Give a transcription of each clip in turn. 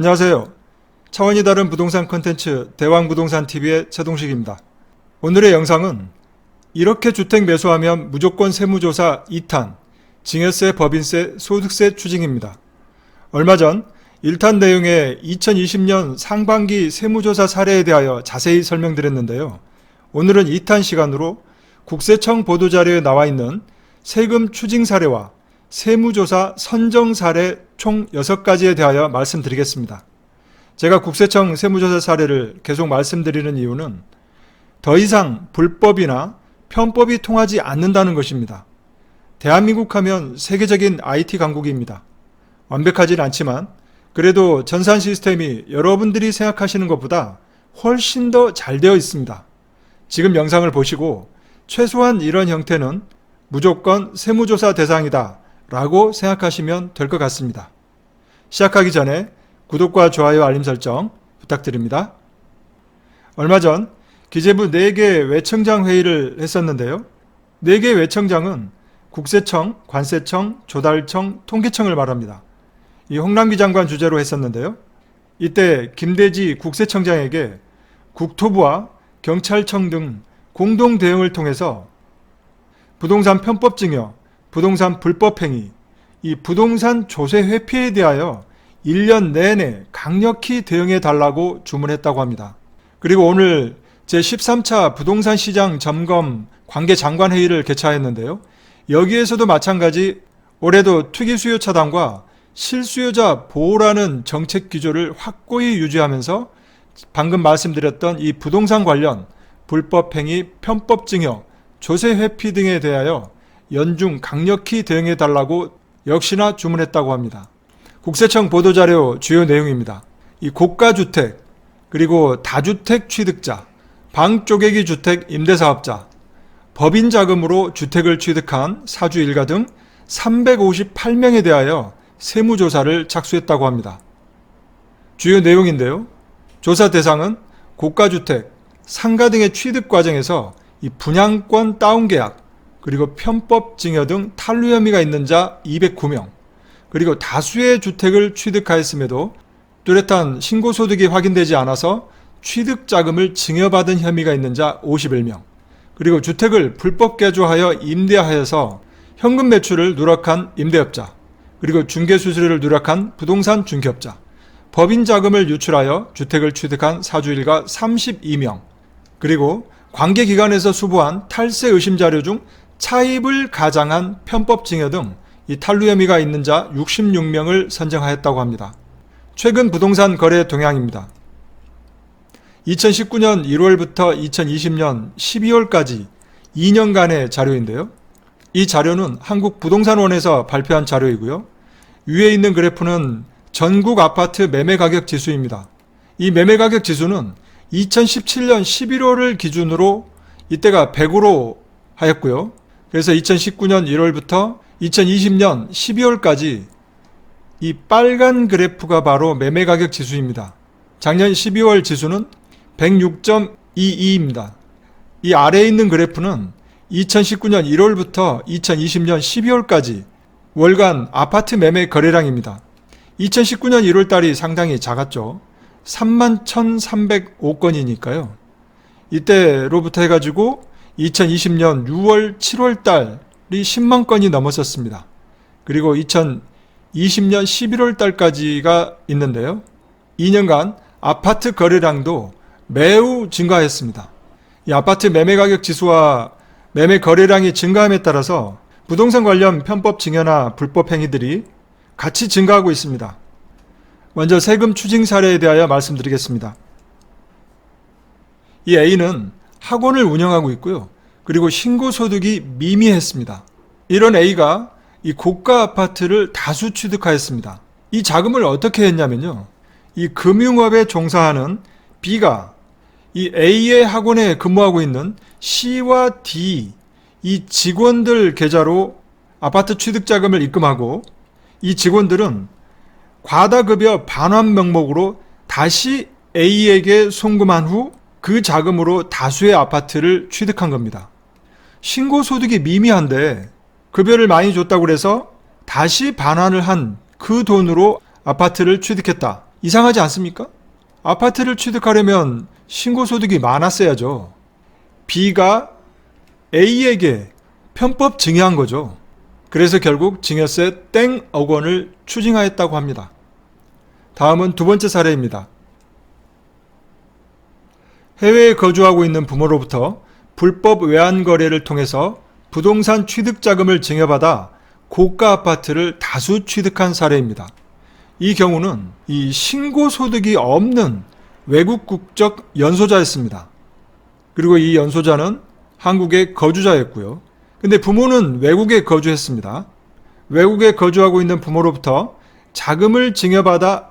안녕하세요. 차원이 다른 부동산 콘텐츠 대왕부동산TV의 최동식입니다. 오늘의 영상은 이렇게 주택 매수하면 무조건 세무조사 2탄, 증여세, 법인세, 소득세 추징입니다. 얼마 전 1탄 내용의 2020년 상반기 세무조사 사례에 대하여 자세히 설명드렸는데요. 오늘은 2탄 시간으로 국세청 보도자료에 나와 있는 세금 추징 사례와 세무조사 선정 사례 총 6가지에 대하여 말씀드리겠습니다. 제가 국세청 세무조사 사례를 계속 말씀드리는 이유는 더 이상 불법이나 편법이 통하지 않는다는 것입니다. 대한민국 하면 세계적인 IT 강국입니다. 완벽하진 않지만 그래도 전산 시스템이 여러분들이 생각하시는 것보다 훨씬 더 잘 되어 있습니다. 지금 영상을 보시고 최소한 이런 형태는 무조건 세무조사 대상이다 라고 생각하시면 될 것 같습니다. 시작하기 전에 구독과 좋아요, 알림 설정 부탁드립니다. 얼마 전 기재부 4개 외청장 회의를 했었는데요. 4개 외청장은 국세청, 관세청, 조달청, 통계청을 말합니다. 이 홍남기 장관 주재로 했었는데요. 이때 김대지 국세청장에게 국토부와 경찰청 등 공동 대응을 통해서 부동산 편법 증여, 부동산 불법 행위, 이 부동산 조세 회피에 대하여 1년 내내 강력히 대응해 달라고 주문했다고 합니다. 그리고 오늘 제13차 부동산 시장 점검 관계장관 회의를 개최했는데요. 여기에서도 마찬가지 올해도 투기 수요 차단과 실수요자 보호라는 정책 기조를 확고히 유지하면서 방금 말씀드렸던 이 부동산 관련 불법 행위, 편법 증여, 조세 회피 등에 대하여 연중 강력히 대응해 달라고 역시나 주문했다고 합니다. 국세청 보도자료 주요 내용입니다. 이 고가주택, 그리고 다주택 취득자, 방 쪼개기 주택 임대사업자, 법인 자금으로 주택을 취득한 사주 일가 등 358명에 대하여 세무조사를 착수했다고 합니다. 주요 내용인데요. 조사 대상은 고가주택, 상가 등의 취득 과정에서 이 분양권 다운 계약, 그리고 편법 증여 등 탈루 혐의가 있는 자 209명, 그리고 다수의 주택을 취득하였음에도 뚜렷한 신고소득이 확인되지 않아서 취득자금을 증여받은 혐의가 있는 자 51명, 그리고 주택을 불법 개조하여 임대하여서 현금 매출을 누락한 임대업자, 그리고 중개수수료를 누락한 부동산 중개업자, 법인 자금을 유출하여 주택을 취득한 사주일가 32명, 그리고 관계기관에서 수부한 탈세 의심 자료 중 차입을 가장한 편법 증여 등 이 탈루 혐의가 있는 자 66명을 선정하였다고 합니다. 최근 부동산 거래 동향입니다. 2019년 1월부터 2020년 12월까지 2년간의 자료인데요. 이 자료는 한국부동산원에서 발표한 자료이고요. 위에 있는 그래프는 전국 아파트 매매가격 지수입니다. 이 매매가격 지수는 2017년 11월을 기준으로 이때가 100으로 하였고요. 그래서 2019년 1월부터 2020년 12월까지 이 빨간 그래프가 바로 매매가격 지수입니다. 작년 12월 지수는 106.22입니다. 이 아래에 있는 그래프는 2019년 1월부터 2020년 12월까지 월간 아파트 매매 거래량입니다. 2019년 1월달이 상당히 작았죠. 31,305건이니까요. 이때로부터 해가지고 2020년 6월, 7월달이 10만 건이 넘었었습니다. 그리고 2020년 11월달까지가 있는데요. 2년간 아파트 거래량도 매우 증가했습니다. 이 아파트 매매가격 지수와 매매 거래량이 증가함에 따라서 부동산 관련 편법 증여나 불법 행위들이 같이 증가하고 있습니다. 먼저 세금 추징 사례에 대하여 말씀드리겠습니다. 이 A는 학원을 운영하고 있고요. 그리고 신고소득이 미미했습니다. 이런 A가 이 고가 아파트를 다수 취득하였습니다. 이 자금을 어떻게 했냐면요. 이 금융업에 종사하는 B가 이 A의 학원에 근무하고 있는 C와 D 이 직원들 계좌로 아파트 취득 자금을 입금하고 이 직원들은 과다급여 반환 명목으로 다시 A에게 송금한 후 그 자금으로 다수의 아파트를 취득한 겁니다. 신고소득이 미미한데 급여를 많이 줬다고 해서 다시 반환을 한 그 돈으로 아파트를 취득했다. 이상하지 않습니까? 아파트를 취득하려면 신고소득이 많았어야죠. B가 A에게 편법 증여한 거죠. 그래서 결국 증여세 땡억 원을 추징하였다고 합니다. 다음은 두 번째 사례입니다. 해외에 거주하고 있는 부모로부터 불법 외환 거래를 통해서 부동산 취득 자금을 증여받아 고가 아파트를 다수 취득한 사례입니다. 이 경우는 이 신고소득이 없는 외국 국적 연소자였습니다. 그리고 이 연소자는 한국의 거주자였고요. 근데 부모는 외국에 거주했습니다. 외국에 거주하고 있는 부모로부터 자금을 증여받아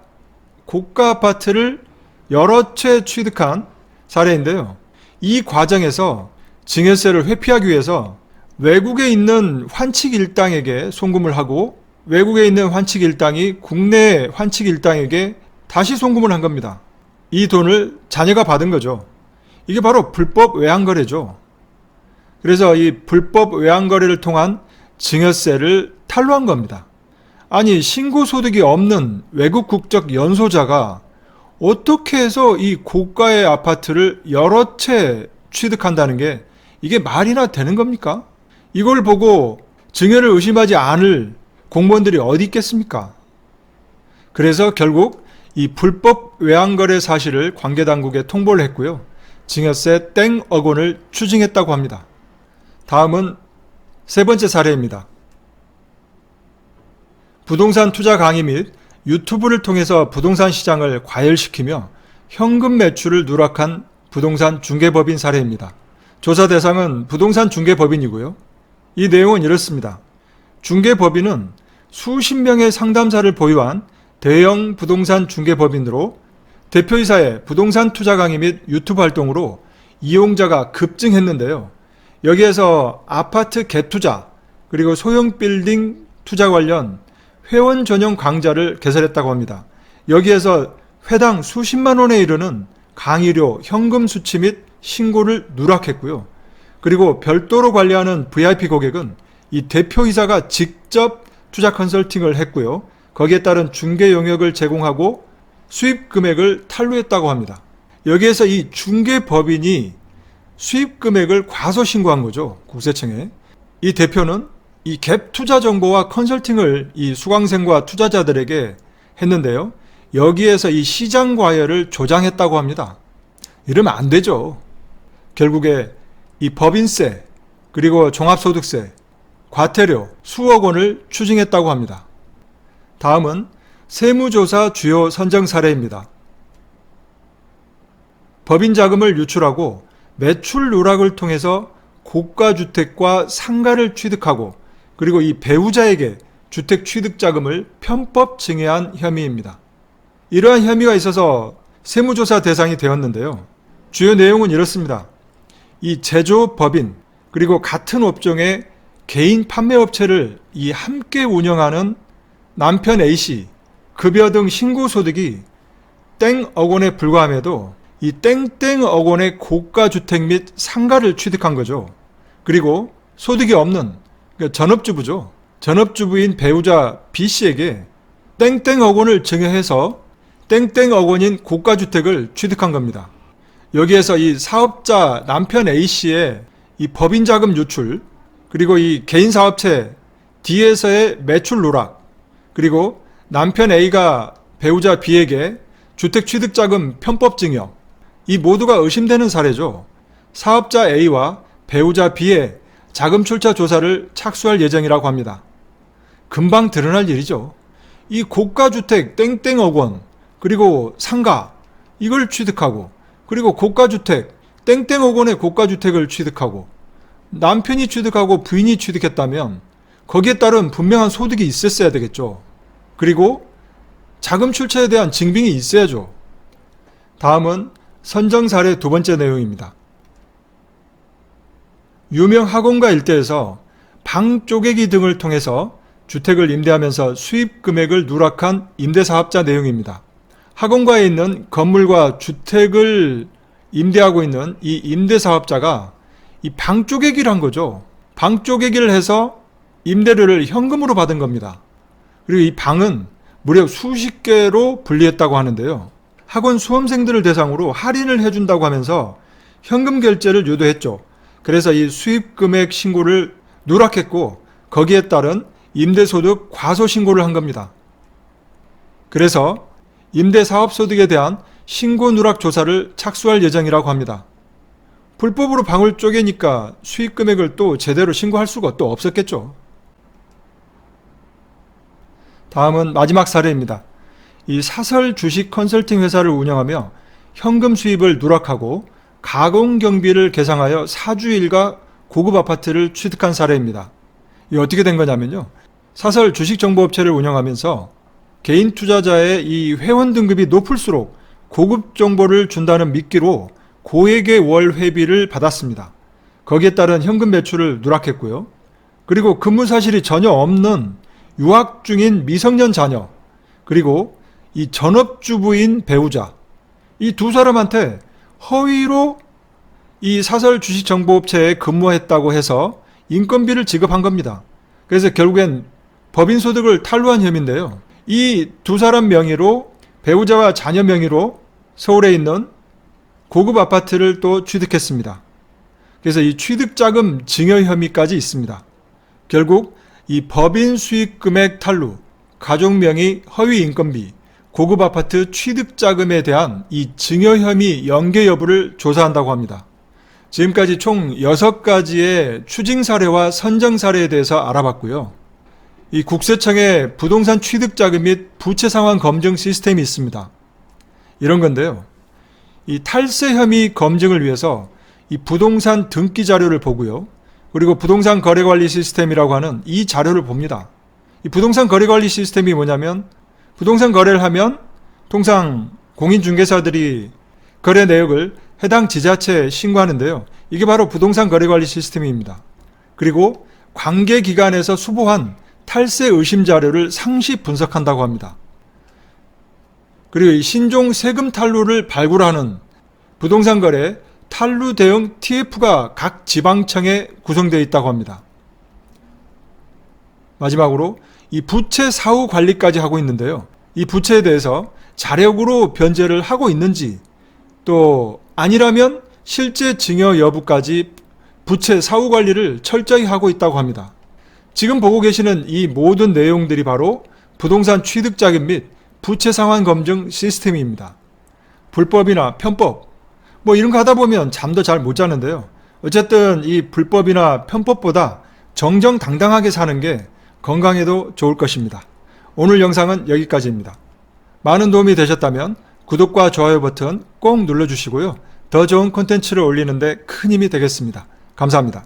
고가 아파트를 여러 채 취득한 사례인데요. 이 과정에서 증여세를 회피하기 위해서 외국에 있는 환칙 일당에게 송금을 하고 외국에 있는 환칙 일당이 국내 환칙 일당에게 다시 송금을 한 겁니다. 이 돈을 자녀가 받은 거죠. 이게 바로 불법 외환거래죠. 그래서 이 불법 외환거래를 통한 증여세를 탈루한 겁니다. 아니, 신고소득이 없는 외국 국적 연소자가 어떻게 해서 이 고가의 아파트를 여러 채 취득한다는 게 이게 말이나 되는 겁니까? 이걸 보고 증여를 의심하지 않을 공무원들이 어디 있겠습니까? 그래서 결국 이 불법 외환거래 사실을 관계당국에 통보를 했고요. 증여세 땡억 원을 추징했다고 합니다. 다음은 세 번째 사례입니다. 부동산 투자 강의 및 유튜브를 통해서 부동산 시장을 과열시키며 현금 매출을 누락한 부동산 중개법인 사례입니다. 조사 대상은 부동산 중개법인이고요. 이 내용은 이렇습니다. 중개법인은 수십 명의 상담사를 보유한 대형 부동산 중개법인으로 대표이사의 부동산 투자 강의 및 유튜브 활동으로 이용자가 급증했는데요. 여기에서 아파트 갭투자 그리고 소형 빌딩 투자 관련 회원 전용 강좌를 개설했다고 합니다. 여기에서 회당 수십만 원에 이르는 강의료, 현금 수취 및 신고를 누락했고요. 그리고 별도로 관리하는 VIP 고객은 이 대표이사가 직접 투자 컨설팅을 했고요. 거기에 따른 중개 용역을 제공하고 수입 금액을 탈루했다고 합니다. 여기에서 이 중개법인이 수입 금액을 과소신고한 거죠. 국세청에. 이 대표는 이 갭 투자 정보와 컨설팅을 이 수강생과 투자자들에게 했는데요. 여기에서 이 시장 과열을 조장했다고 합니다. 이러면 안 되죠. 결국에 이 법인세, 그리고 종합소득세, 과태료 수억 원을 추징했다고 합니다. 다음은 세무조사 주요 선정 사례입니다. 법인 자금을 유출하고 매출 누락을 통해서 고가주택과 상가를 취득하고 그리고 이 배우자에게 주택 취득 자금을 편법 증여한 혐의입니다. 이러한 혐의가 있어서 세무조사 대상이 되었는데요. 주요 내용은 이렇습니다. 이 제조법인 그리고 같은 업종의 개인 판매업체를 이 함께 운영하는 남편 A씨 급여 등 신고소득이 땡억 원에 불과함에도 이 땡땡억 원의 고가주택 및 상가를 취득한 거죠. 그리고 소득이 없는 전업주부죠. 전업주부인 배우자 B씨에게 땡땡억 원을 증여해서 땡땡억 원인 고가주택을 취득한 겁니다. 여기에서 이 사업자 남편 A씨의 이 법인 자금 유출, 그리고 이 개인 사업체 D에서의 매출 누락, 그리고 남편 A가 배우자 B에게 주택 취득 자금 편법 증여, 이 모두가 의심되는 사례죠. 사업자 A와 배우자 B의 자금 출처 조사를 착수할 예정이라고 합니다. 금방 드러날 일이죠. 이 고가주택 땡땡억 원, 그리고 상가 이걸 취득하고, 그리고 고가주택 땡땡억 원의 고가주택을 취득하고, 남편이 취득하고 부인이 취득했다면 거기에 따른 분명한 소득이 있었어야 되겠죠. 그리고 자금 출처에 대한 증빙이 있어야죠. 다음은 선정 사례 두 번째 내용입니다. 유명 학원가 일대에서 방 쪼개기 등을 통해서 주택을 임대하면서 수입 금액을 누락한 임대사업자 내용입니다. 학원가에 있는 건물과 주택을 임대하고 있는 이 임대사업자가 이 방 쪼개기를 한 거죠. 방 쪼개기를 해서 임대료를 현금으로 받은 겁니다. 그리고 이 방은 무려 수십 개로 분리했다고 하는데요. 학원 수험생들을 대상으로 할인을 해준다고 하면서 현금 결제를 유도했죠. 그래서 이 수입 금액 신고를 누락했고 거기에 따른 임대소득 과소신고를 한 겁니다. 그래서 임대사업소득에 대한 신고 누락 조사를 착수할 예정이라고 합니다. 불법으로 방을 쪼개니까 수입 금액을 또 제대로 신고할 수가 또 없었겠죠. 다음은 마지막 사례입니다. 이 사설 주식 컨설팅 회사를 운영하며 현금 수입을 누락하고 가공 경비를 계상하여 사주 일가 고급 아파트를 취득한 사례입니다. 이 어떻게 된 거냐면요. 사설 주식 정보업체를 운영하면서 개인 투자자의 이 회원 등급이 높을수록 고급 정보를 준다는 미끼로 고액의 월 회비를 받았습니다. 거기에 따른 현금 매출을 누락했고요. 그리고 근무 사실이 전혀 없는 유학 중인 미성년 자녀, 그리고 이 전업주부인 배우자, 이 두 사람한테 허위로 이 사설 주식 정보업체에 근무했다고 해서 인건비를 지급한 겁니다. 그래서 결국엔 법인 소득을 탈루한 혐의인데요. 이 두 사람 명의로, 배우자와 자녀 명의로 서울에 있는 고급 아파트를 또 취득했습니다. 그래서 이 취득자금 증여 혐의까지 있습니다. 결국 이 법인 수익 금액 탈루, 가족 명의 허위 인건비, 고급 아파트 취득자금에 대한 이 증여 혐의 연계 여부를 조사한다고 합니다. 지금까지 총 6가지의 추징 사례와 선정 사례에 대해서 알아봤고요. 이 국세청의 부동산 취득자금 및 부채 상환 검증 시스템이 있습니다. 이런 건데요. 이 탈세 혐의 검증을 위해서 이 부동산 등기 자료를 보고요. 그리고 부동산 거래관리 시스템이라고 하는 이 자료를 봅니다. 이 부동산 거래관리 시스템이 뭐냐면 부동산 거래를 하면 통상 공인중개사들이 거래 내역을 해당 지자체에 신고하는데요. 이게 바로 부동산 거래관리 시스템입니다. 그리고 관계기관에서 수보한 탈세 의심 자료를 상시 분석한다고 합니다. 그리고 이 신종 세금 탈루를 발굴하는 부동산 거래 탈루 대응 TF가 각 지방청에 구성되어 있다고 합니다. 마지막으로 이 부채 사후 관리까지 하고 있는데요. 이 부채에 대해서 자력으로 변제를 하고 있는지, 또 아니라면 실제 증여 여부까지 부채 사후 관리를 철저히 하고 있다고 합니다. 지금 보고 계시는 이 모든 내용들이 바로 부동산 취득자금 및 부채 상환 검증 시스템입니다. 불법이나 편법, 이런 거 하다 보면 잠도 잘 못 자는데요. 어쨌든 이 불법이나 편법보다 정정당당하게 사는 게 건강에도 좋을 것입니다. 오늘 영상은 여기까지입니다. 많은 도움이 되셨다면 구독과 좋아요 버튼 꼭 눌러주시고요. 더 좋은 콘텐츠를 올리는데 큰 힘이 되겠습니다. 감사합니다.